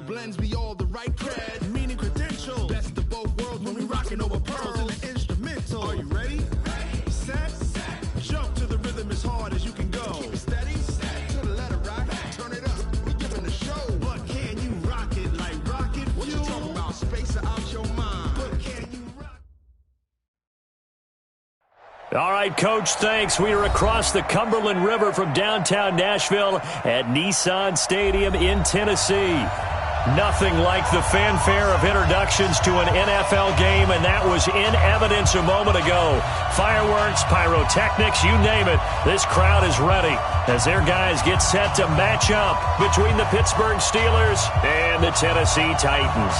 blends me all the right cred, meaning credentials. Best of both worlds when we rockin' over pearls and the instrumental. Are you ready? Set. Jump to the rhythm as hard as you can go. Keep it steady. To the letter right. Turn it up. We giving the show. But can you rock it like rocket fuel? What you talking about? Space out your mind. But can you rock? All right, Coach, thanks. We are across the Cumberland River from downtown Nashville at Nissan Stadium in Tennessee. Nothing like the fanfare of introductions to an NFL game, and that was in evidence a moment ago. Fireworks, pyrotechnics, you name it. This crowd is ready as their guys get set to match up between the Pittsburgh Steelers and the Tennessee Titans.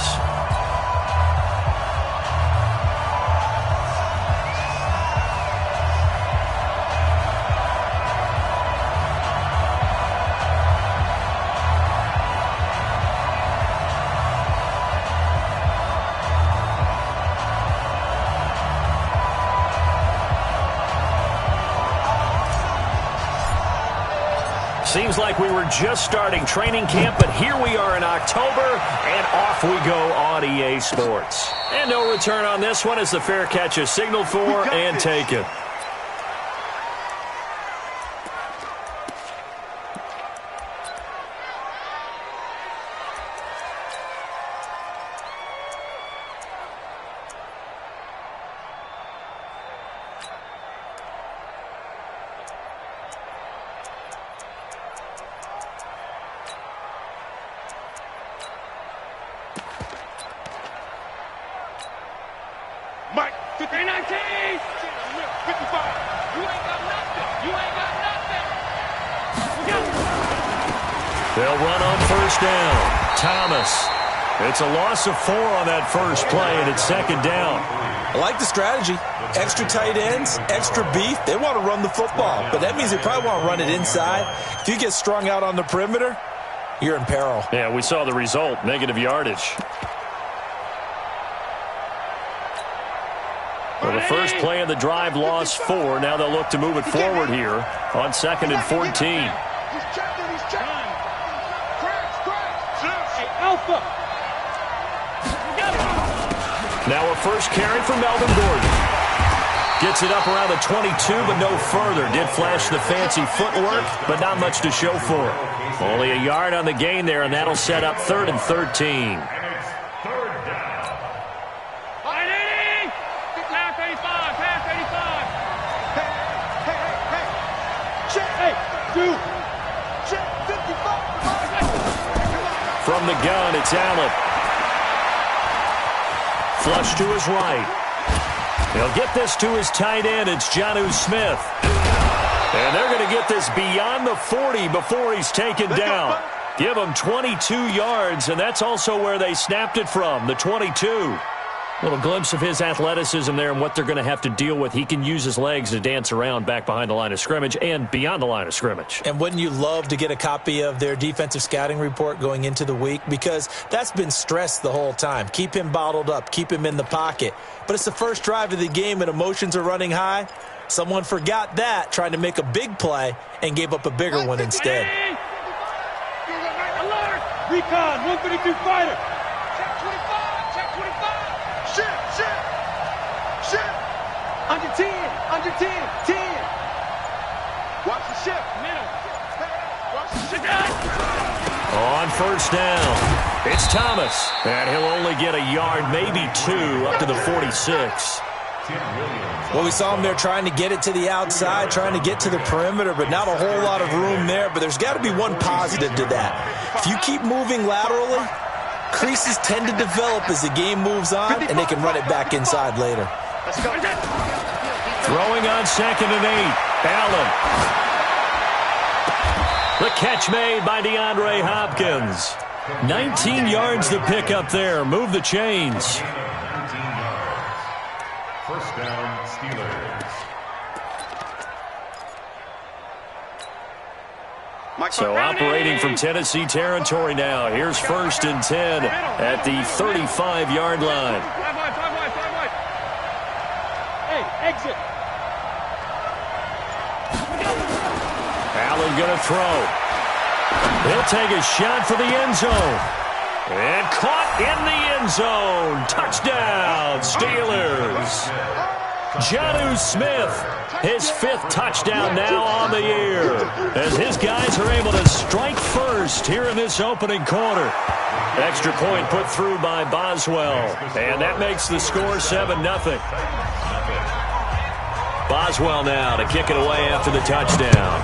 Seems like we were just starting training camp, but here we are in October, and off we go on EA Sports. And no return on this one as the fair catch is signaled for and taken. Mike, 319, 55. You ain't got nothing. You ain't got nothing. They'll run on first down. Thomas. It's a loss of 4 on that first play, and it's second down. I like the strategy. Extra tight ends, extra beef. They want to run the football, but that means they probably want to run it inside. If you get strung out on the perimeter, you're in peril. Yeah, we saw the result, negative yardage. Well, the first play of the drive lost 4. Now they'll look to move it forward here on 2nd and 14. He's checking. Hey, Alpha. Now a first carry for Melvin Gordon. Gets it up around the 22, but no further. Did flash the fancy footwork, but not much to show for it. Only a yard on the gain there, and that'll set up 3rd and 13. From the gun, it's Allen. Flush to his right. He'll get this to his tight end. It's Jonnu Smith. And they're going to get this beyond the 40 before he's taken down. Give him 22 yards, and that's also where they snapped it from, the 22. Little glimpse of his athleticism there and what they're going to have to deal with. He can use his legs to dance around back behind the line of scrimmage and beyond the line of scrimmage. And wouldn't you love to get a copy of their defensive scouting report going into the week? Because that's been stressed the whole time. Keep him bottled up. Keep him in the pocket. But it's the first drive of the game and emotions are running high. Someone forgot that, trying to make a big play, and gave up a bigger one instead. Alert! Recon, 152 fighter. Check 25, check 25. Shit. Under 10, 10. Watch the shift. Middle. Watch the shift. On first down, it's Thomas. And he'll only get a yard, maybe 2, up to the 46. Well, we saw him there trying to get it to the outside, trying to get to the perimeter, but not a whole lot of room there. But there's got to be one positive to that. If you keep moving laterally, creases tend to develop as the game moves on, and they can run it back inside later. Throwing on 2nd and 8. Allen. The catch made by DeAndre Hopkins. 19 yards to pick up there. Move the chains. First down, Steelers. So operating from Tennessee territory now. Here's 1st and 10 at the 35-yard line. Hey, exit. Allen going to throw. He'll take a shot for the end zone. And caught in the end zone. Touchdown, Steelers. Jonnu Smith, his 5th touchdown now on the year, as his guys are able to strike first here in this opening quarter. Extra point put through by Boswell, and that makes the score 7-0. Boswell now to kick it away after the touchdown.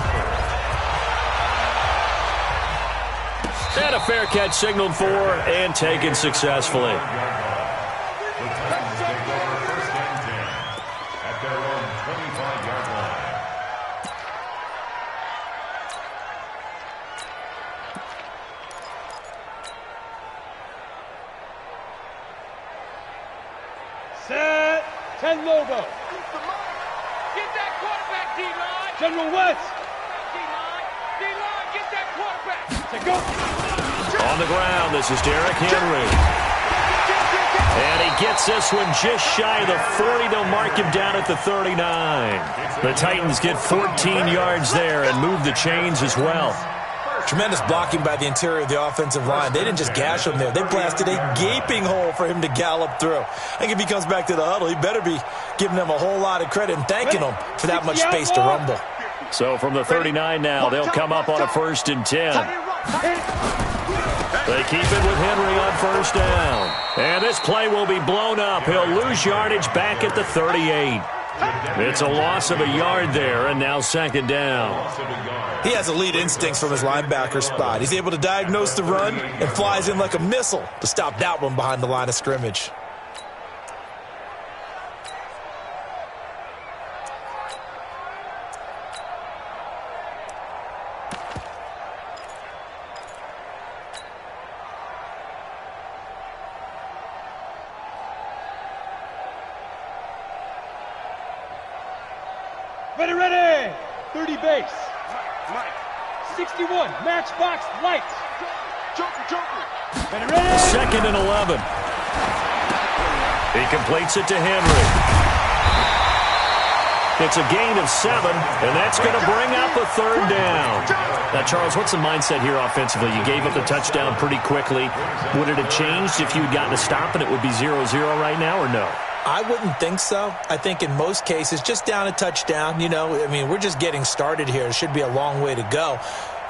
And a fair catch signaled for and taken successfully. At their own 25-yard line. Set. 10 logo. Get that quarterback, D-line. General West. D-line. D-line, get that quarterback. To go. On the ground, this is Derrick Henry. And he gets this one just shy of the 40. They'll mark him down at the 39. The Titans get 14 yards there and move the chains as well. Tremendous blocking by the interior of the offensive line. They didn't just gash him there. They blasted a gaping hole for him to gallop through. I think if he comes back to the huddle, he better be giving them a whole lot of credit and thanking them for that much space to rumble. So from the 39 now, they'll come up on a 1st and 10. They keep it with Henry on 1st down. And this play will be blown up. He'll lose yardage back at the 38. It's a loss of a yard there, and now 2nd down. He has elite instincts from his linebacker spot. He's able to diagnose the run and flies in like a missile to stop that one behind the line of scrimmage. Ready. 30 base. 61, matchbox lights. Joker. Ready. 2nd and 11. He completes it to Henry. It's a gain of 7, and that's going to bring up a 3rd down. Now, Charles, what's the mindset here offensively? You gave up the touchdown pretty quickly. Would it have changed if you had gotten a stop and it would be 0-0 right now, or no? I wouldn't think so. I think in most cases, just down a touchdown, we're just getting started here. It should be a long way to go.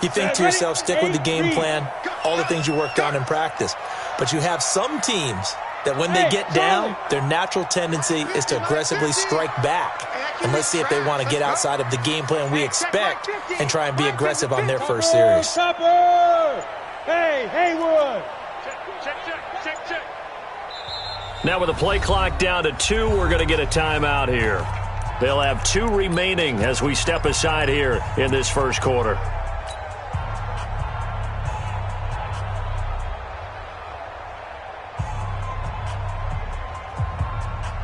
You think to yourself, stick with the game plan, all the things you worked on in practice. But you have some teams that when they get down, their natural tendency is to aggressively strike back. And let's see if they want to get outside of the game plan we expect and try and be aggressive on their first series. Hey, Haywood. Check. Now with the play clock down to 2, we're going to get a timeout here. They'll have 2 remaining as we step aside here in this first quarter.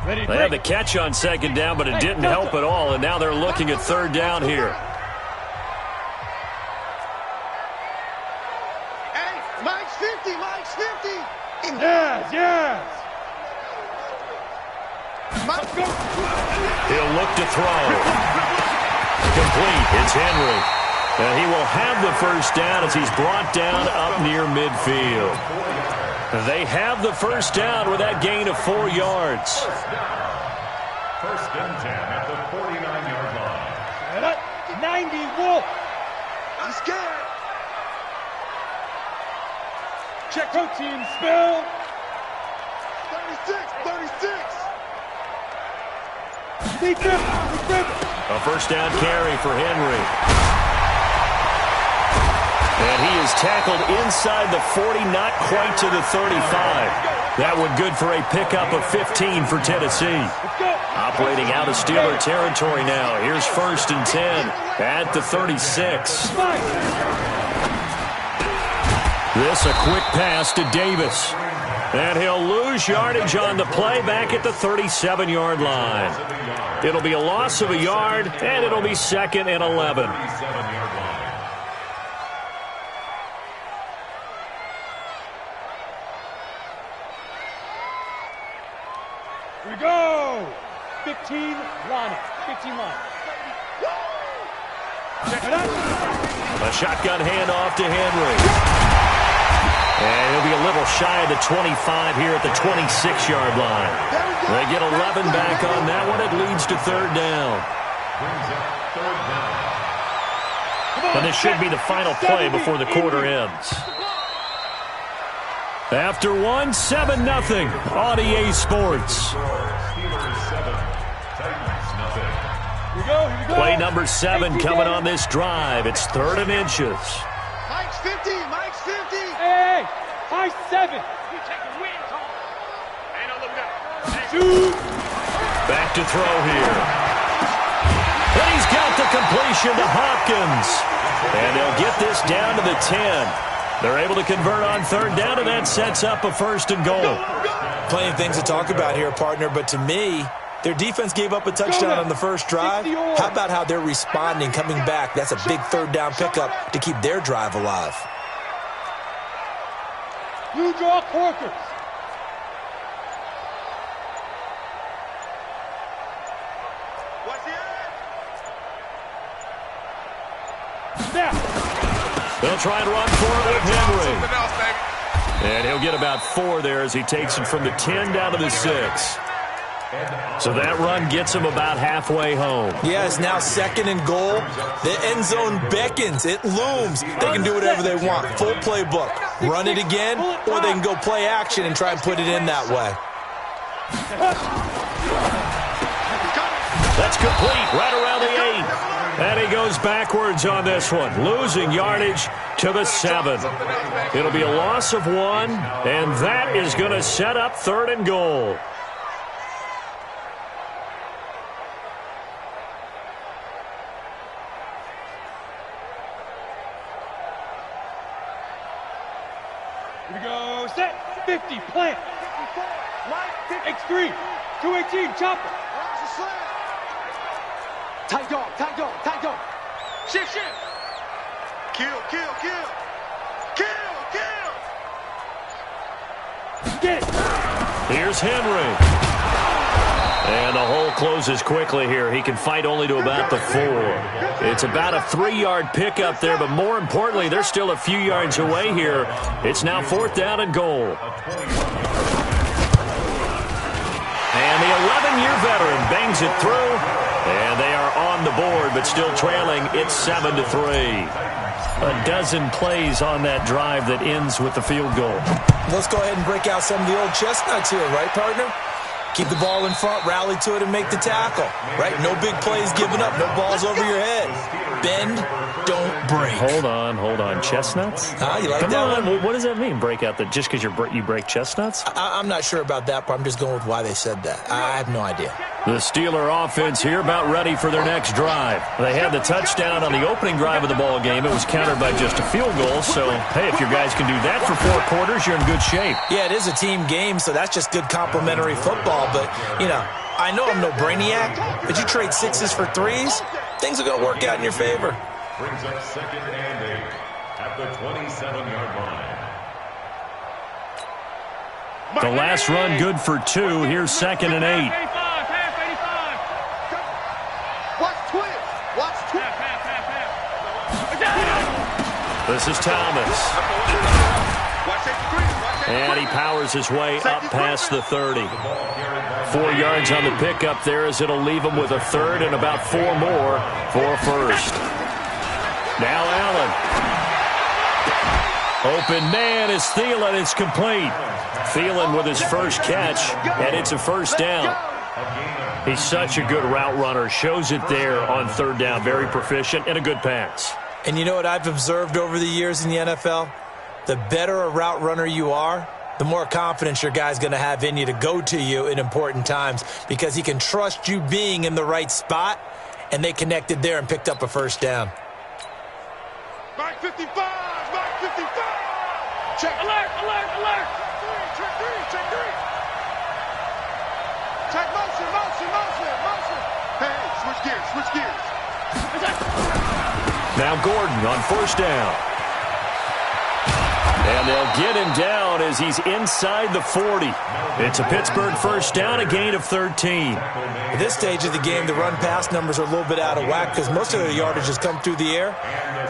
They had the catch on 2nd down, but it didn't help at all, and now they're looking at 3rd down here. Hey, Mike's 50. Yes. He'll look to throw. Complete. It's Henry. And he will have the 1st down as he's brought down up near midfield. They have the 1st down with that gain of 4 yards. 1st and 10 at the 49-yard line. 90 Wolf. I'm scared. Check protein spill. 36. A 1st down carry for Henry. And he is tackled inside the 40, not quite to the 35. That one good for a pickup of 15 for Tennessee. Operating out of Steeler territory now. Here's 1st and 10 at the 36. This a quick pass to Davis. And he'll lose yardage on the play back at the 37-yard line. It'll be a loss of a yard, and it'll be 2nd and 11. Here we go. 15 line. A shotgun handoff to Henry. And he'll be a little shy of the 25 here at the 26-yard line. They get 11 back on that one. It leads to third down. And this should be the final play before the quarter ends. After one, 7-0 on EA Sports. Play number 7 coming on this drive. It's 3rd and inches. Mike's 50. Mike's 50. Hey, Mike's 7. You take a win, Tom. Ain't no looking up. Shoot. Back to throw here. And he's got the completion to Hopkins. And they'll get this down to the 10. They're able to convert on third down, and that sets up a 1st and goal. Plenty of things to talk about here, partner, but to me, their defense gave up a touchdown on the first drive. How about how they're responding, coming back? That's a big third down pickup to keep their drive alive. You draw corkers. What's the Now. They'll try and run for it with Henry. And he'll get about 4 there as he takes it from the 10 down to the 6. So that run gets him about halfway home. Yeah, it's now 2nd and goal. The end zone beckons. It looms. They can do whatever they want. Full playbook. Run it again, or they can go play action and try and put it in that way. That's complete right around the 8. And he goes backwards on this one, losing yardage to the 7. It'll be a loss of 1, and that is going to set up 3rd and goal. Here we go. Set. 50. Plant. X3. 218. Chopper. Tight dog, tight dog, tight dog. Shift, shift. Kill, kill, kill. Kill, kill. Get it. Here's Henry. And the hole closes quickly here. He can fight only to about the 4. It's about a 3-yard pickup there, but more importantly, they're still a few yards away here. It's now 4th down and goal. And the 11-year veteran bangs it through. And they are on the board, but still trailing. It's 7-3. A dozen plays on that drive that ends with the field goal. Let's go ahead and break out some of the old chestnuts here, right, partner? Keep the ball in front, rally to it, and make the tackle, right? No big plays given up, no balls over your head. Bend, don't break. Hold on. Chestnuts? You like Come that on. one? What does that mean, break out? Just because you break chestnuts? I'm not sure about that, but I'm just going with why they said that. I have no idea. The Steeler offense here about ready for their next drive. They had the touchdown on the opening drive of the ball game. It was countered by just a field goal. So, hey, if your guys can do that for 4 quarters, you're in good shape. Yeah, it is a team game, so that's just good complimentary football. But, I know I'm no brainiac, but you trade 6s for 3s, things are going to work out in your favor. Brings up 2nd and 8 at the 27-yard line. The last run good for 2. Here's 2nd and 8. Watch twist. Watch twist. This is Thomas. And he powers his way up past the 30. 4 yards on the pickup there as it'll leave him with a 3rd and about 4 more for a 1st. Now Allen. Open man is Thielen. It's complete. Thielen with his first catch, and it's a 1st down. He's such a good route runner. Shows it there on 3rd down. Very proficient and a good pass. And you know what I've observed over the years in the NFL? The better a route runner you are, the more confidence your guy's going to have in you to go to you in important times because he can trust you being in the right spot, and they connected there and picked up a 1st down. Mark 55! Mark 55! Check. Alert! Alert! Alert! Check 3! Check 3! Check motion! Motion! Motion! Motion! Hey, switch gears! Switch gears! Now Gordon on 1st down. And And they'll get him down as he's inside the 40. It's a Pittsburgh first down, a gain of 13. At this stage of the game, the run-pass numbers are a little bit out of whack because most of their yardage has come through the air.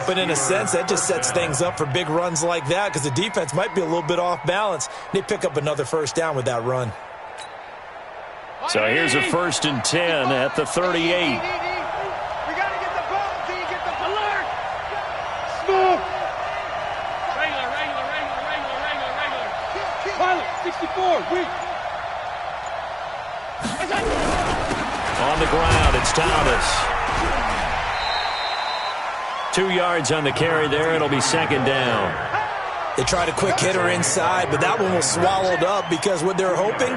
But in a sense, that just sets things up for big runs like that because the defense might be a little bit off balance. They pick up another first down with that run. So here's a 1st and 10 at the 38. We got to get the ball until you get the alert. Smooth. Regular. Pilot, 64, weak. On the ground, it's Thomas. 2 yards on the carry there. It'll be 2nd down. They tried a quick hitter inside, but that one was swallowed up because what they're hoping,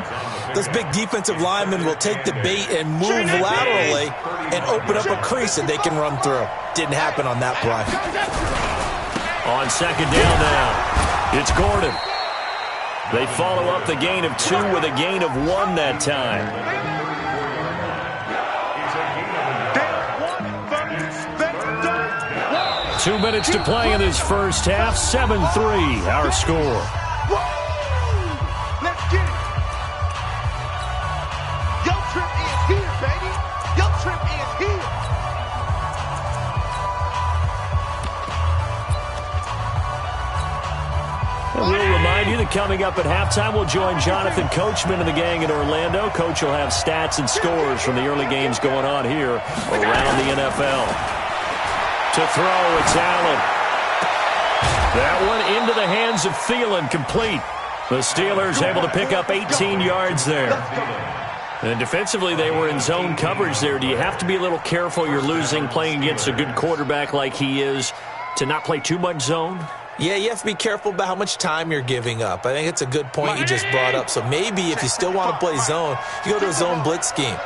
those big defensive linemen will take the bait and move laterally and open up a crease that they can run through. Didn't happen on that play. On 2nd down now, it's Gordon. They follow up the gain of 2 with a gain of 1 that time. 2 minutes to play in this first half. 7-3, our score. Let's get it. Your trip is here, baby. Your trip is here. And we'll remind you that coming up at halftime, we'll join Jonathan Coachman and the gang in Orlando. Coach will have stats and scores from the early games going on here around the NFL. To throw, it's Allen. That one into the hands of Thielen, complete. The Steelers able to pick up 18 yards there. And defensively, they were in zone coverage there. Do you have to be a little careful? You're losing, playing against a good quarterback like he is, to not play too much zone? Yeah, you have to be careful about how much time you're giving up. I think it's a good point you just brought up. So maybe if you still want to play zone, you go to a zone blitz scheme.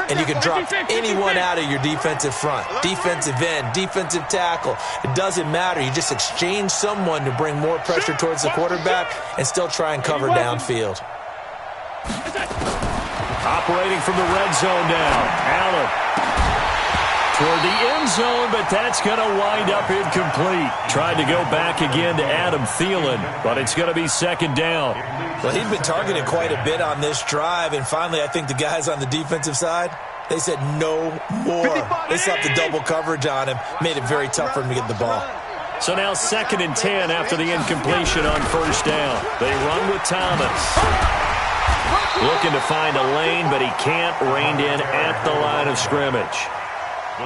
And you can drop anyone out of your defensive front, defensive end, defensive tackle. It doesn't matter. You just exchange someone to bring more pressure towards the quarterback and still try and cover downfield. Operating from the red zone now, Allen. Toward the end zone, but that's going to wind up incomplete. Tried to go back again to Adam Thielen, but it's going to be 2nd down. Well, he'd been targeted quite a bit on this drive, and finally I think the guys on the defensive side, they said no more. They slapped the double coverage on him, made it very tough for him to get the ball. So now 2nd and 10 after the incompletion on 1st down. They run with Thomas. Looking to find a lane, but he can't, reined in at the line of scrimmage.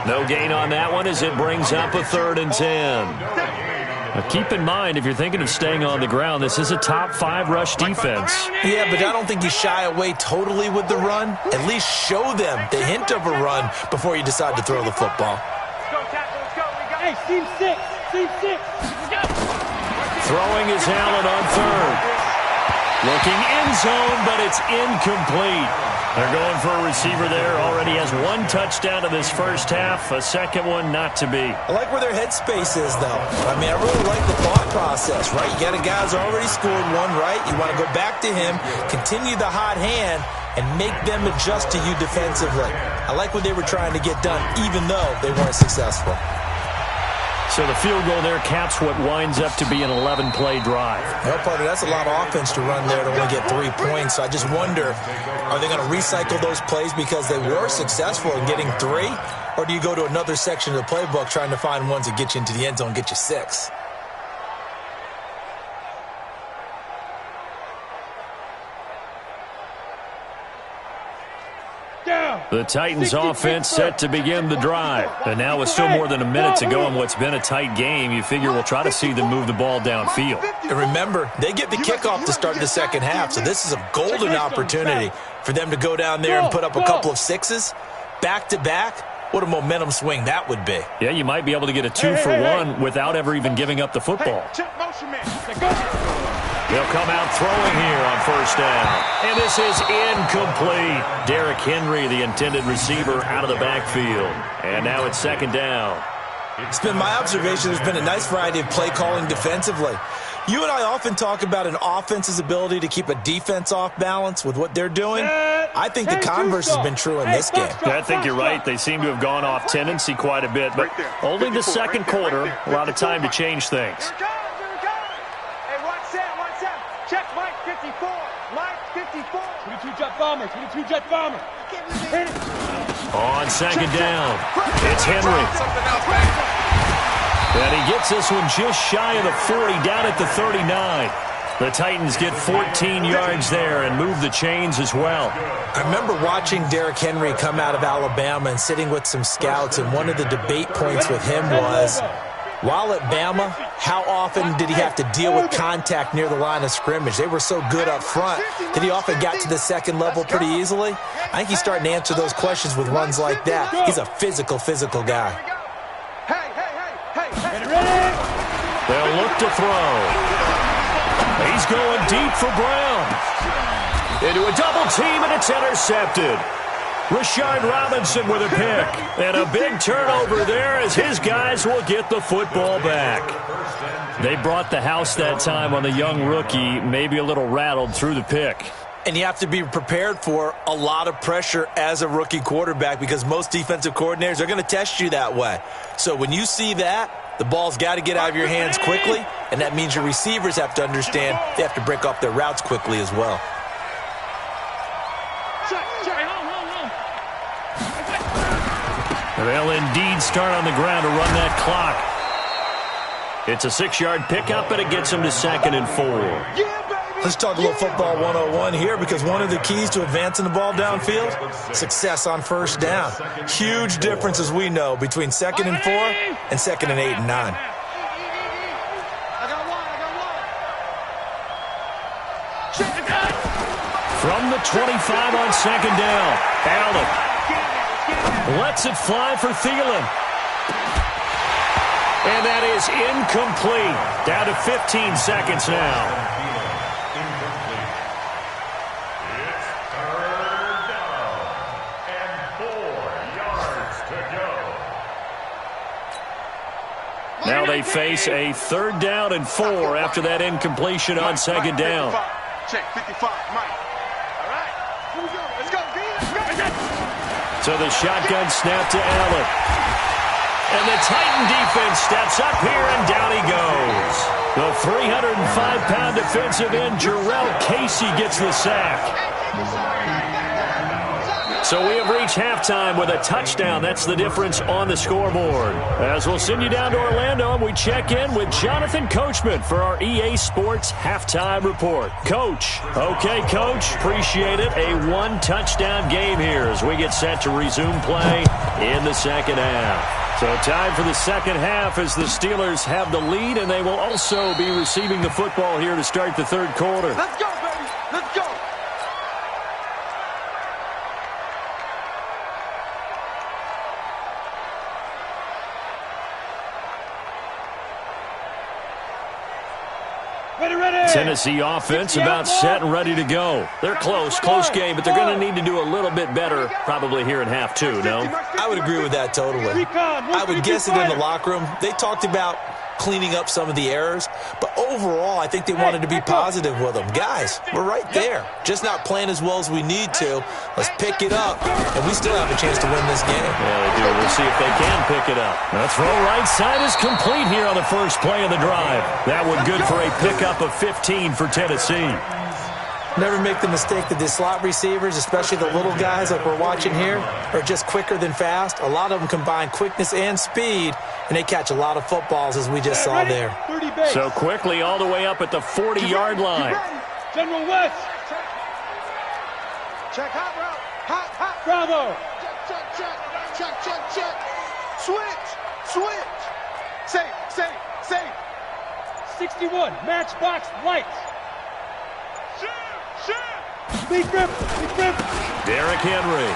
No gain on that one as it brings up a 3rd and 10. Now keep in mind, if you're thinking of staying on the ground, this is a top 5 rush defense. Yeah, but I don't think you shy away totally with the run. At least show them the hint of a run before you decide to throw the football. Hey, team 6. Throwing is Allen on 3rd. Looking in zone, but it's incomplete. They're going for a receiver there. Already has 1 touchdown in this first half. A 2nd one not to be. I like where their headspace is, though. I mean, I really like the thought process, right? You got a guy who's already scored 1, right? You want to go back to him, continue the hot hand, and make them adjust to you defensively. I like what they were trying to get done, even though they weren't successful. So the field goal there caps what winds up to be an 11-play drive. Well, partner, that's a lot of offense to run there to only get 3 points. So I just wonder, are they going to recycle those plays because they were successful in getting 3? Or do you go to another section of the playbook trying to find ones that get you into the end zone and get you 6? The Titans offense set to begin the drive. And now with still more than a minute to go in what's been a tight game, you figure we'll try to see them move the ball downfield. And remember, they get the kickoff to start the second half, so this is a golden opportunity for them to go down there and put up a couple of 6s back-to-back. What a momentum swing that would be. Yeah, you might be able to get a 2-for-1 without ever even giving up the football. They'll come out throwing here on 1st down. And this is incomplete. Derrick Henry, the intended receiver, out of the backfield. And now it's 2nd down. It's been my observation there's been a nice variety of play calling defensively. You and I often talk about an offense's ability to keep a defense off balance with what they're doing. I think the converse has been true in this game. I think you're right. They seem to have gone off tendency quite a bit, but only the 2nd quarter, a lot of time to change things. Check Mike 54. Mike 54. 22 jet bomber. 22 jet bomber. Hit it. On second down, it's Henry. And he gets this one just shy of the 40, down at the 39. The Titans get 14 yards there and move the chains as well. I remember watching Derrick Henry come out of Alabama and sitting with some scouts, and one of the debate points with him was, while at Bama, how often did he have to deal with contact near the line of scrimmage? They were so good up front that he often got to the second level pretty easily. I think he's starting to answer those questions with runs like that. He's a physical guy. They'll look to throw. He's going deep for Brown. Into a double team, and it's intercepted. Rashard Robinson with a pick. And a big turnover there as his guys will get the football back. They brought the house that time on the young rookie, maybe a little rattled through the pick. And you have to be prepared for a lot of pressure as a rookie quarterback because most defensive coordinators are going to test you that way. So when you see that, the ball's got to get out of your hands quickly, and that means your receivers have to understand they have to break off their routes quickly as well. They'll indeed start on the ground to run that clock. It's a 6-yard pickup, and it gets them to 2nd and 4. Let's talk a little football 101 here because one of the keys to advancing the ball downfield, success on first down. Huge difference, as we know, between 2nd and 4 and 2nd and 8 and 9. From the 25 on 2nd down, Allen lets it fly for Thielen. And that is incomplete. Down to 15 seconds now. Now they face a 3rd down and 4 after that incompletion on 2nd down. Check 55, Mike. All right, here we go. Let's go, D. Let's go. So the shotgun snap to Allen. And the Titan defense steps up here, and down he goes. The 305-pound defensive end, Jarrell Casey, gets the sack. So we have reached halftime with a touchdown. That's the difference on the scoreboard. As we'll send you down to Orlando, and we check in with Jonathan Coachman for our EA Sports Halftime Report. Coach. Okay, Coach. Appreciate it. A 1-touchdown game here as we get set to resume play in the second half. So time for the second half as the Steelers have the lead, and they will also be receiving the football here to start the third quarter. Let's go, baby. Let's go. Tennessee offense about set and ready to go. They're close game, but they're going to need to do a little bit better probably here in half 2, no? I would agree with that totally. I would guess it in the locker room. They talked about cleaning up some of the errors, but overall, I think they wanted to be positive with them. Guys, we're right there. Just not playing as well as we need to. Let's pick it up, and we still have a chance to win this game. Yeah, they do. We'll see if they can pick it up. The throw right side is complete here on the first play of the drive. That one good for a pickup of 15 for Tennessee. Never make the mistake that the slot receivers, especially the little guys like we're watching here, are just quicker than fast. A lot of them combine quickness and speed, and they catch a lot of footballs, as we just saw there. So quickly all the way up at the 40-yard line. General West. Check hot route. Hot. Bravo. Check. Switch. Safe. 61. Matchbox lights. Shoot. Big grip. Derrick Henry.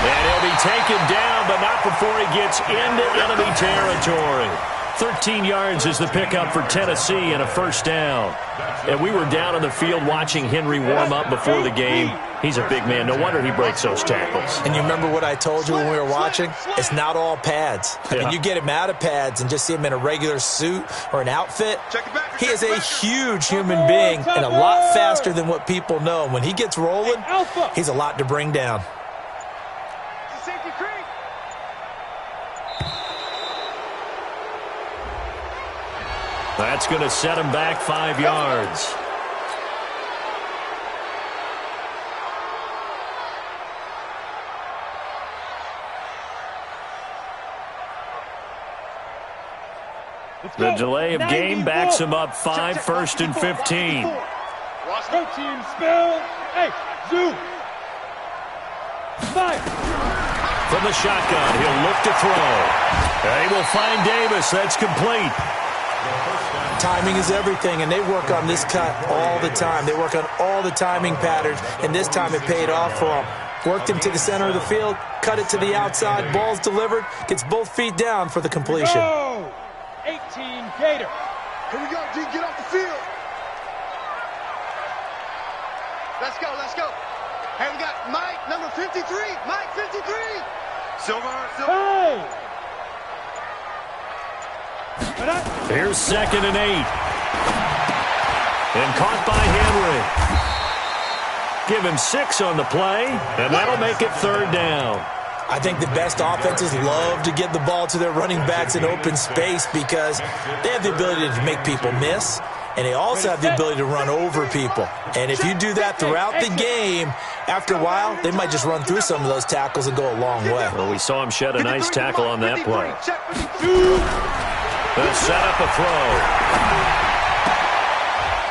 And he'll be taken down, but not before he gets into enemy territory. 13 yards is the pickup for Tennessee and a first down. And we were down on the field watching Henry warm up before the game. He's a big man. No wonder he breaks those tackles. And you remember what I told you when we were watching? It's not all pads. I mean, you get him out of pads and just see him in a regular suit or an outfit. He is a huge human being and a lot faster than what people know. When he gets rolling, he's a lot to bring down. That's going to set him back 5 yards. The delay of game backs him up 5, 1st and 15. Go team, spell. Hey, zoom. Fire. From the shotgun, he'll look to throw. They will find Davis. That's complete. Timing is everything, and they work on this cut all the time. They work on all the timing patterns, and this time it paid off for them. Worked him to the center of the field, cut it to the outside, ball's delivered, gets both feet down for the completion. Go! 18 Gator. Here we go, G, get off the field. Let's go, let's go. Hey, we got Mike, number 53. Mike, 53. Silver. Hey! Here's 2nd and 8. And caught by Henry. Give him 6 on the play, and that'll make it 3rd down. I think the best offenses love to get the ball to their running backs in open space because they have the ability to make people miss, and they also have the ability to run over people. And if you do that throughout the game, after a while, they might just run through some of those tackles and go a long way. Well, we saw him shed a nice tackle on that play. They'll set up a throw.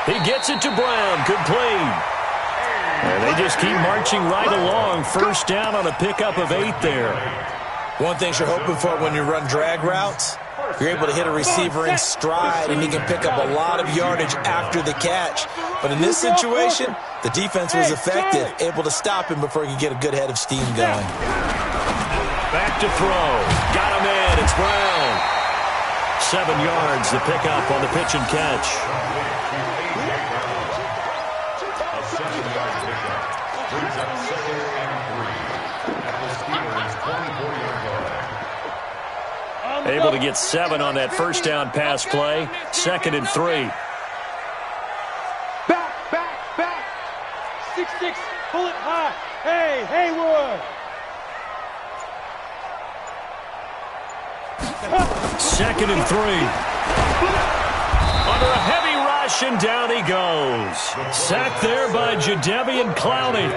He gets it to Brown, complete. And they just keep marching right along. 1st down on a pickup of 8 there. One thing you're hoping for when you run drag routes, you're able to hit a receiver in stride, and he can pick up a lot of yardage after the catch. But in this situation, the defense was effective, able to stop him before he could get a good head of steam going. Back to throw. Got him in. It's Brown. 7 yards, the pickup on the pitch and catch. Able to get 7 on that 1st down pass play. 2nd and 3. Back. 6-6, pull it high. Hey, Haywood. 2nd and 3. Under a heavy rush, and down he goes. Sacked there by Jadeveon Clowney.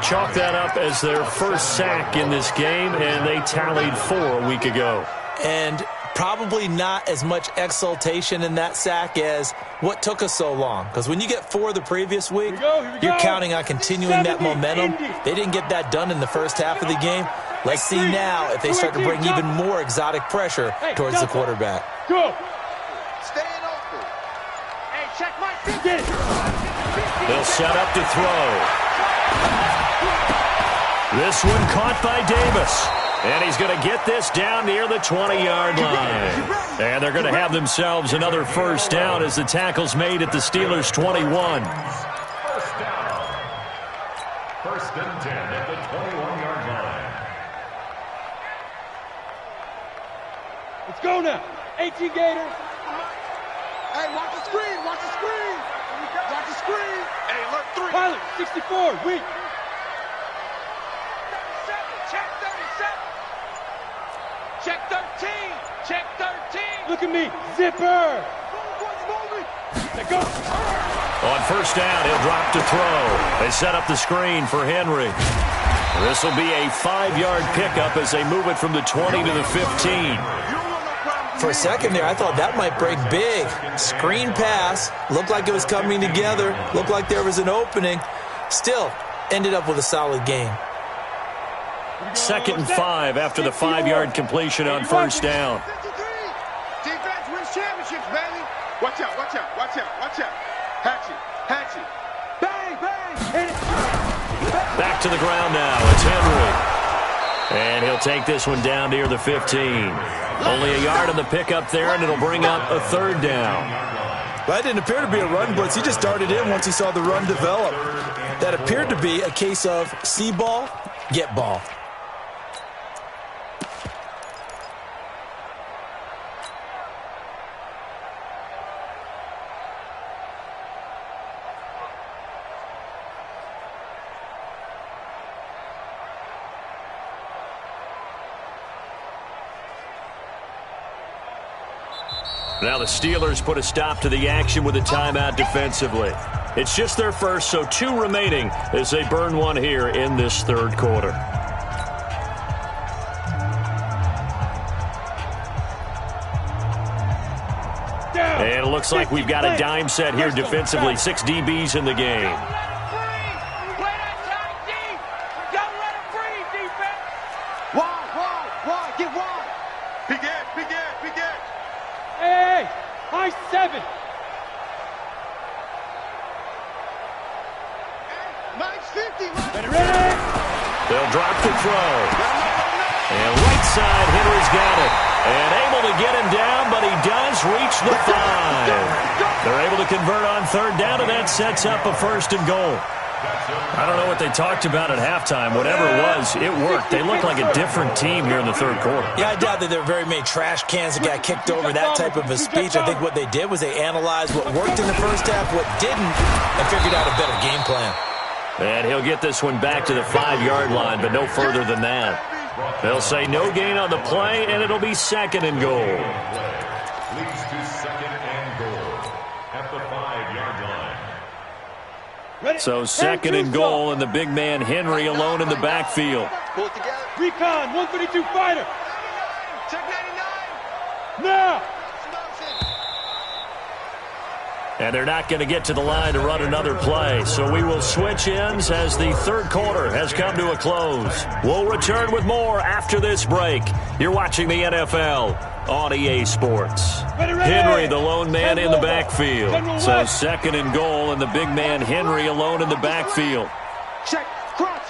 Chalk that up as their 1st sack in this game, and they tallied 4 a week ago. And probably not as much exultation in that sack as what took us so long. Because when you get 4 the previous week, you're counting on continuing that momentum. They didn't get that done in the 1st half of the game. Let's see now if they start to bring even more exotic pressure towards the quarterback. Go. Staying open. Hey, check my feet. They'll set up to throw. This one caught by Davis. And he's going to get this down near the 20-yard line. And they're going to have themselves another 1st down as the tackle's made at the Steelers' 21. 1st down. 1st and 10 at the 21-yard line. Let's go now. 18 Gators. Hey, watch the screen. Watch the screen. Watch the screen. Hey, alert 3. Pilot, 64, weak. Check 13. Check 13. Look at me. Zipper. Let's go. On 1st down, he'll drop to throw. They set up the screen for Henry. This will be a 5-yard pickup as they move it from the 20 to the 15. For a second there, I thought that might break big. Screen pass. Looked like it was coming together. Looked like there was an opening. Still, ended up with a solid game. 2nd and 5 after the 5-yard completion on 1st down. Defense wins championships, baby. Watch out, watch out, watch out, watch out. Hatchet. Bang, bang. Hit it. Back to the ground now. It's Henry. And he'll take this one down near the 15. Only a yard on the pickup there, and it'll bring up a 3rd down. Well, that didn't appear to be a run blitz. He just darted in once he saw the run develop. That appeared to be a case of see ball, get ball. Now the Steelers put a stop to the action with a timeout defensively. It's just their first, so 2 remaining as they burn one here in this third quarter. And it looks like we've got a dime set here defensively. 6 DBs in the game. Get wide. Big Ed. Hey, high 7. Nice 50. Ready? They'll drop the throw. And right side, Henry's got it. And able to get him down, but he does reach the 5. They're able to convert on third down, and that sets up a 1st and goal. I don't know what they talked about at halftime. Whatever it was, it worked. They look like a different team here in the third quarter. Yeah, I doubt that there were very many trash cans that got kicked over that type of a speech. I think what they did was they analyzed what worked in the first half, what didn't, and figured out a better game plan. And he'll get this one back to the 5-yard line, but no further than that. They'll say no gain on the play, and it'll be 2nd and goal. Leads to 2nd and goal at the 5-yard line. So 2nd and goal, and the big man Henry alone in the backfield. Pull it together. Recon, 132 fighter. Check 99. Now. And they're not going to get to the line to run another play. So we will switch ends as the third quarter has come to a close. We'll return with more after this break. You're watching the NFL on EA Sports. Henry, the lone man in the backfield. So 2nd and goal, and the big man Henry alone in the backfield. Check. Crunch.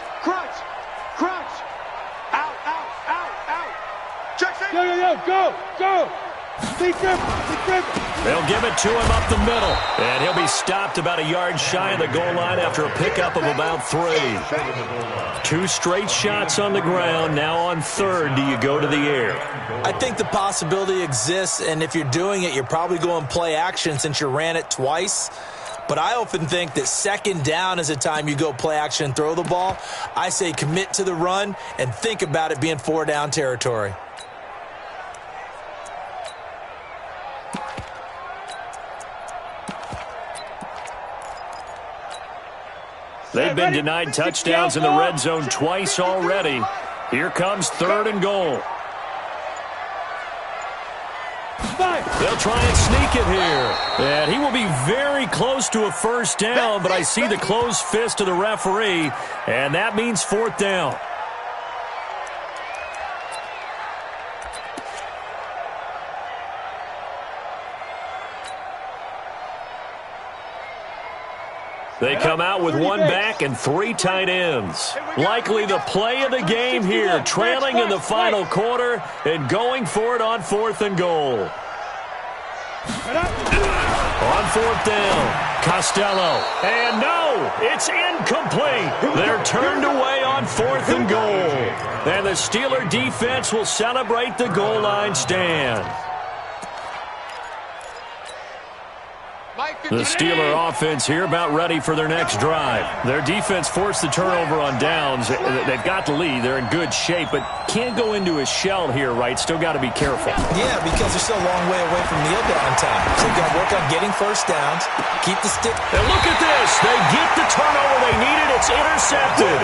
Out. Check. Go. Big grip. They'll give it to him up the middle. And he'll be stopped about a yard shy of the goal line after a pickup of about 3. 2 straight shots on the ground. Now on third, do you go to the air? I think the possibility exists, and if you're doing it, you're probably going play action since you ran it twice. But I often think that 2nd down is a time you go play action and throw the ball. I say commit to the run and think about it being 4-down territory. They've been denied touchdowns in the red zone twice already. Here comes 3rd and goal. They'll try and sneak it here. And he will be very close to a 1st down, but I see the closed fist of the referee, and that means 4th down. They come out with 1 back and 3 tight ends. Likely the play of the game here, trailing in the final quarter and going for it on 4th and goal. On 4th down, Costello. And no, it's incomplete. They're turned away on 4th and goal. And the Steeler defense will celebrate the goal line stand. The Steeler offense here about ready for their next drive. Their defense forced the turnover on downs. They've got the lead. They're in good shape, but can't go into a shell here, right? Still got to be careful. Yeah, because they're still a long way away from kneel down time. So they've got to work on getting 1st downs, keep the stick. And look at this. They get the turnover they needed. It's intercepted.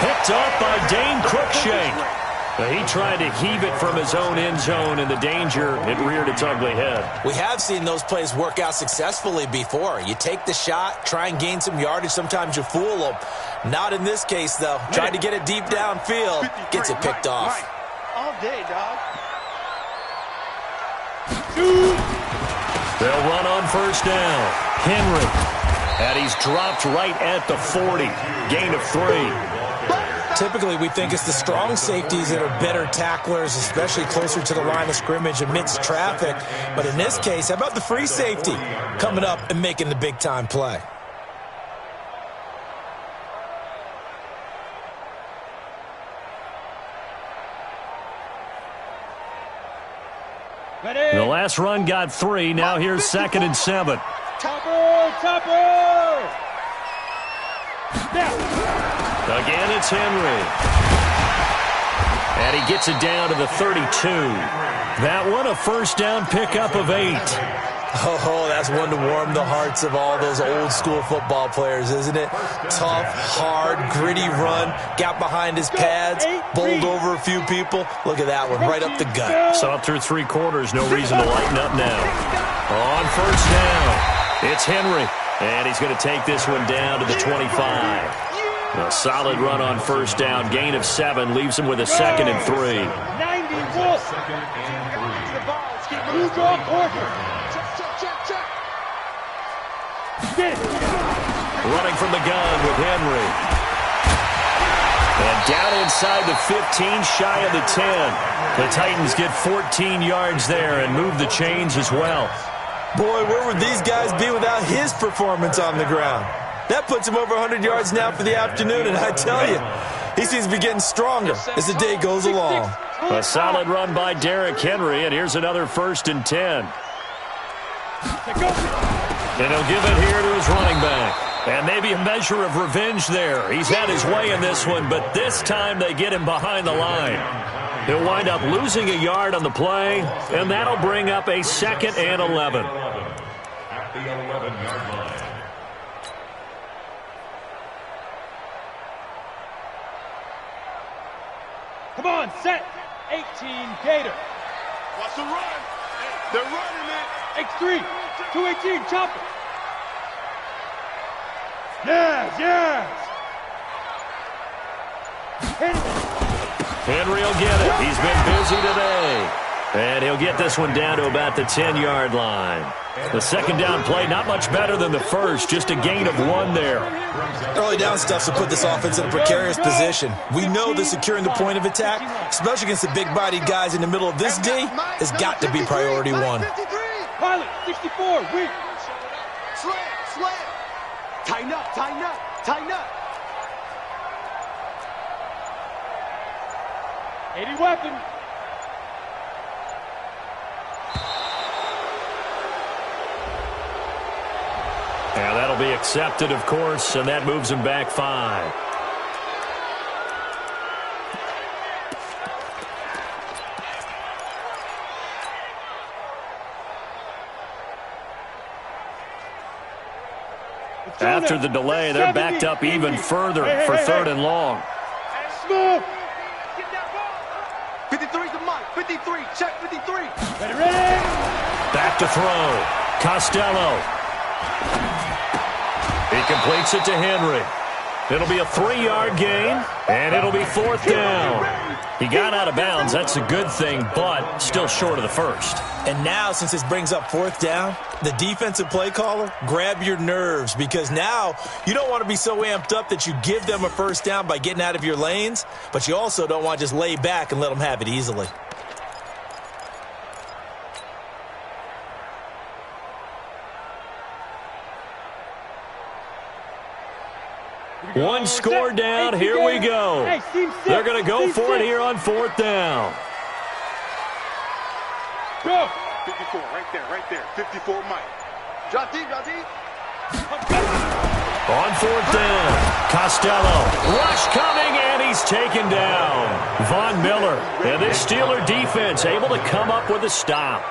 Picked up by Dane Cruikshank. He tried to heave it from his own end zone, and the danger, it reared its ugly head. We have seen those plays work out successfully before. You take the shot, try and gain some yardage. Sometimes you fool them. Not in this case, though. Tried to get it deep downfield. Gets it picked off. All day, dog. They'll run on 1st down. Henry. And he's dropped right at the 40. Gain of 3. Typically, we think it's the strong safeties that are better tacklers, especially closer to the line of scrimmage amidst traffic. But in this case, how about the free safety coming up and making the big-time play? The last run got 3. Now here's 2nd and 7. Topper! Again, it's Henry. And he gets it down to the 32. That one, a first down pickup of 8. Oh, that's one to warm the hearts of all those old-school football players, isn't it? Tough, hard, gritty run, got behind his pads, bowled over a few people. Look at that one, right up the gut. Saw it through 3 quarters, no reason to lighten up now. On first down, it's Henry, and he's going to take this one down to the 25. A solid run on first down, gain of 7, leaves him with a 2nd and 3. 90 Wolf. Who's on quarter? Running from the gun with Henry. And down inside the 15, shy of the 10. The Titans get 14 yards there and move the chains as well. Boy, where would these guys be without his performance on the ground? That puts him over 100 yards now for the afternoon, and I tell you, he seems to be getting stronger as the day goes along. A solid run by Derrick Henry, and here's another 1st and 10. And he'll give it here to his running back. And maybe a measure of revenge there. He's had his way in this one, but this time they get him behind the line. He'll wind up losing a yard on the play, and that'll bring up a 2nd and 11. At the 11-yard line. Come on, set. 18 Gator. Watch the run. They're running it. X3. 218, chop it. Yes. Henry will get it. He's been busy today. And he'll get this one down to about the 10-yard line. The 2nd down play, not much better than the first, just a gain of 1 there. Early down stuff to put this offense in a precarious position. We know that securing the point of attack, especially against the big-bodied guys in the middle of this D, has got to be priority 1. Pilot, 64, weak. Slam. Tighten up. 80 weapon. And that'll be accepted, of course, and that moves him back 5. After the delay, they're backed up even further for 3rd and long. Smooth. 53's the mic. 53. Check 53. Ready. Back to throw. Costello. He completes it to Henry. It'll be a 3-yard gain, and it'll be 4th down. He got out of bounds. That's a good thing, but still short of the first. And now, since this brings up 4th down, the defensive play caller, grab your nerves, because now you don't want to be so amped up that you give them a first down by getting out of your lanes, but you also don't want to just lay back and let them have it easily. One score down. Here we go. They're going to go for it here on 4th down. Go. 54, right there. 54, Mike. Drop deep. On 4th down, Costello. Rush coming, and he's taken down. Von Miller. And this Steeler defense able to come up with a stop.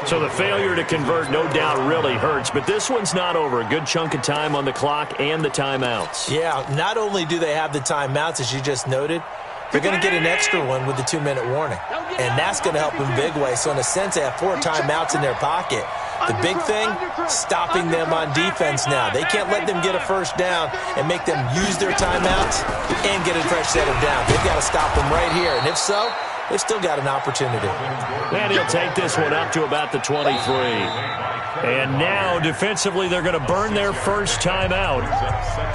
So the failure to convert no doubt really hurts, but this one's not over. A good chunk of time on the clock and the timeouts. Yeah, not only do they have the timeouts, as you just noted, they're going to get an extra one with the 2-minute warning. And that's going to help in a big way. So in a sense, they have 4 timeouts in their pocket. The big thing, stopping them on defense now. They can't let them get a first down and make them use their timeouts and get a fresh set of downs. They've got to stop them right here. And if so, they've still got an opportunity. And he'll take this one up to about the 23. And now, defensively, they're going to burn their first timeout.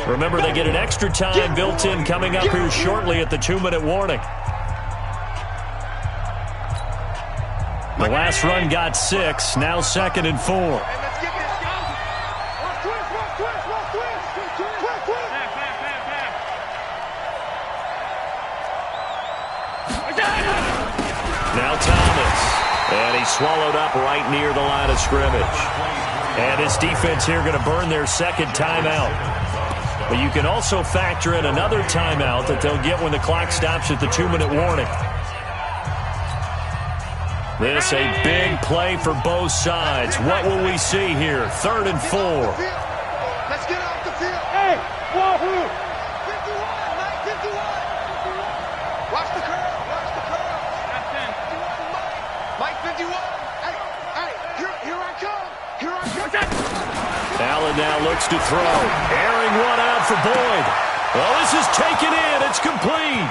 Remember, they get an extra time built in coming up here shortly at the 2-minute warning. The last run got 6, now 2nd and 4. Now Thomas, and he's swallowed up right near the line of scrimmage. And his defense here going to burn their 2nd timeout. But you can also factor in another timeout that they'll get when the clock stops at the 2-minute warning. This a big play for both sides. What will we see here? 3rd and 4. Let's get off the field. Hey, Wahoo! 51, Mike, 51. Watch the curl, watch the curl. That's in. 51, Mike, 51. Hey, here I come. Here I come. Allen now looks to throw. Airing one out for Boyd. Well, this is taken in. It's complete.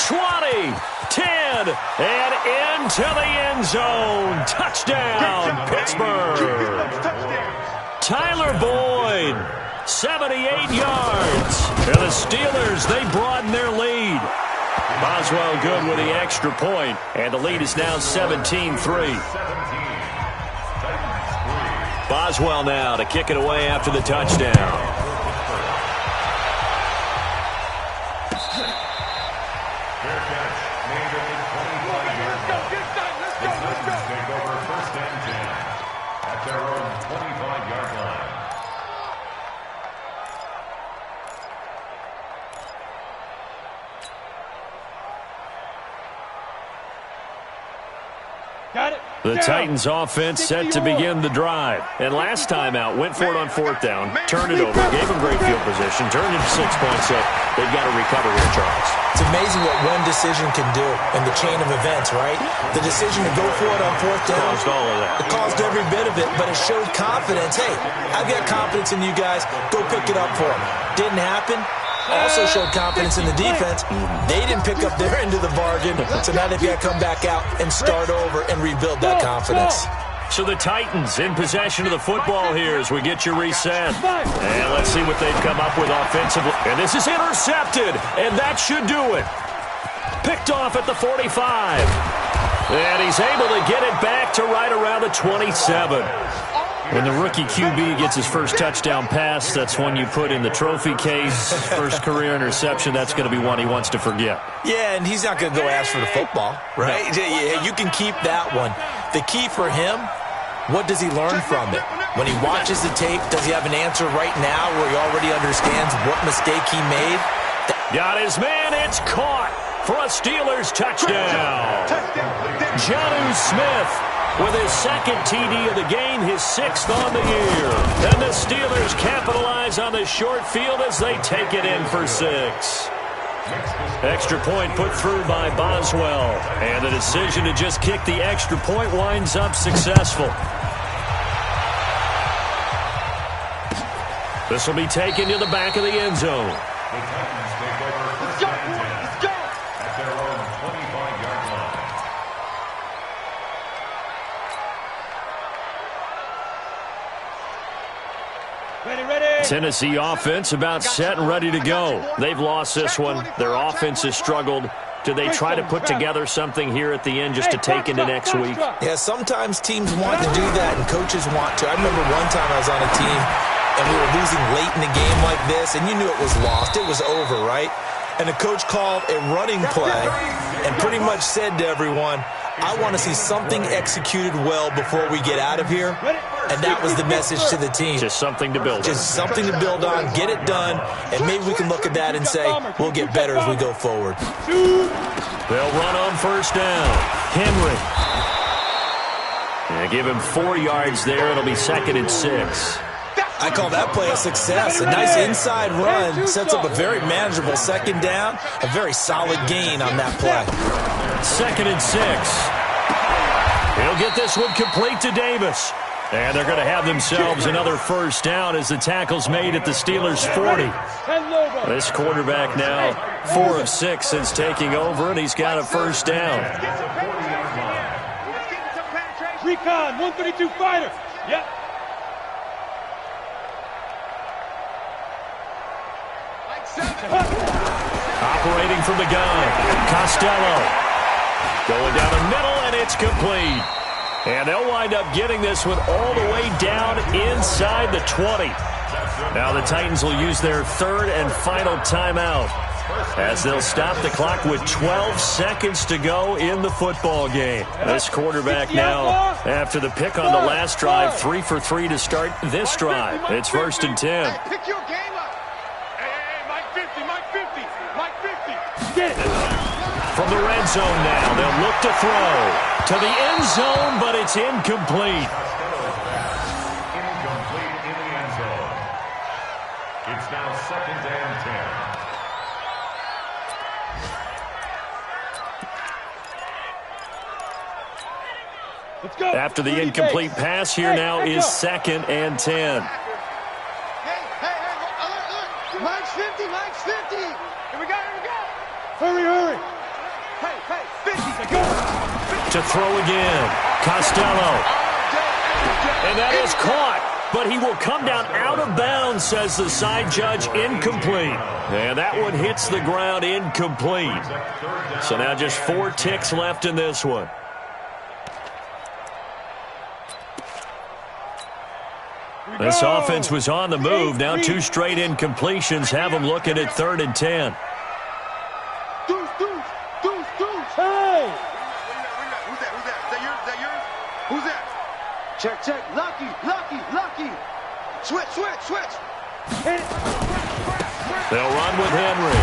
20, 10, and into the end zone. Touchdown, Pittsburgh. Tyler Boyd, 78 yards. And the Steelers, they broaden their lead. Boswell good with the extra point, and the lead is now 17-3. Boswell now to kick it away after the touchdown. The Titans offense set to begin the drive. And last time out, went for it on 4th down, turned it over, gave them great field position, turned it to 6 points, so they've got to recover here, Charles. It's amazing what one decision can do in the chain of events, right? The decision to go for it on 4th down. Caused all of that. It caused every bit of it, but it showed confidence. Hey, I've got confidence in you guys. Go pick it up for them. Didn't happen. Also showed confidence in the defense. They didn't pick up their end of the bargain, so now they've got to come back out and start over and rebuild that confidence. So the Titans in possession of the football here as we get your reset. And let's see what they've come up with offensively. And this is intercepted, and that should do it. Picked off at the 45. And he's able to get it back to right around the 27. When the rookie QB gets his first touchdown pass, that's one you put in the trophy case. First career interception, that's going to be one he wants to forget. Yeah, and he's not going to go ask for the football, right? No. Yeah, you can keep that one. The key for him, what does he learn from it? When he watches the tape, does he have an answer right now where he already understands what mistake he made? Got his man, it's caught for a Steelers touchdown. Jonnu Smith with his 2nd TD of the game, his 6th on the year. And the Steelers capitalize on the short field as they take it in for 6. Extra point put through by Boswell. And the decision to just kick the extra point winds up successful. This will be taken to the back of the end zone. Let's go. At their own 25-yard line. Ready. Tennessee offense about set and ready to go. They've lost this one. Their offense has struggled. Do they try to put together something here at the end just to take into next week? Yeah, sometimes teams want to do that and coaches want to. I remember one time I was on a team and we were losing late in the game like this, and you knew it was lost. It was over, right? And the coach called a running play and pretty much said to everyone, I want to see something executed well before we get out of here. And that was the message to the team. Just something to build on. Just something to build on, get it done, and maybe we can look at that and say, we'll get better as we go forward. They'll run on 1st down. Henry. And give him 4 yards there. It'll be 2nd and 6. I call that play a success. A nice inside run sets up a very manageable 2nd down. A very solid gain on that play. 2nd and 6. He'll get this one complete to Davis. And they're going to have themselves another 1st down as the tackle's made at the Steelers' 40. This quarterback now 4 of 6 since taking over, and he's got a 1st down. Recon, 132 fighter. Yep. Operating from the gun, Costello. Going down the middle, and it's complete. And they'll wind up getting this one all the way down inside the 20. Now the Titans will use their 3rd and final timeout as they'll stop the clock with 12 seconds to go in the football game. This quarterback now, after the pick on the last drive, 3 for 3 to start this drive. It's 1st and 10. Hey, pick your game up. Hey, Mike 50. Get it. From the red zone now, they'll look to throw to the end zone, but it's incomplete. Incomplete in the end zone. It's now 2nd and 10. Let's go. After the incomplete pass, here now is 2nd and 10. Hey, look. Mike's 50, Mike's 50. Here we go. Hurry. Hey, 50 to go. To throw again, Costello. And that is caught, but he will come down out of bounds, says the side judge, incomplete. And that one hits the ground incomplete. So now just 4 ticks left in this one. This offense was on the move. Now 2 straight incompletions have them looking at 3rd and 10. Deuce. Hey! Who's that? Is that yours? Who's that? Check. Lucky. Switch. Hit it. They'll run with Henry.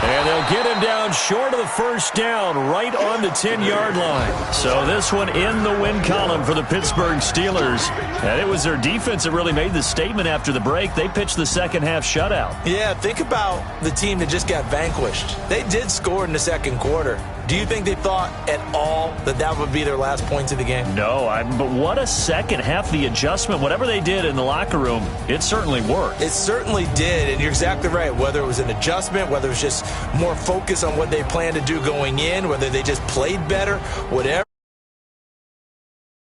And they'll get him down short of the first down, right on the 10-yard line. So this one in the win column for the Pittsburgh Steelers. And it was their defense that really made the statement after the break. They pitched the second-half shutout. Yeah, think about the team that just got vanquished. They did score in the second quarter. Do you think they thought at all that would be their last points of the game? No, but what a second half. The adjustment, whatever they did in the locker room, it certainly worked. It certainly did, and you're exactly right. Whether it was an adjustment, whether it was just more focus on what they planned to do going in, whether they just played better, whatever.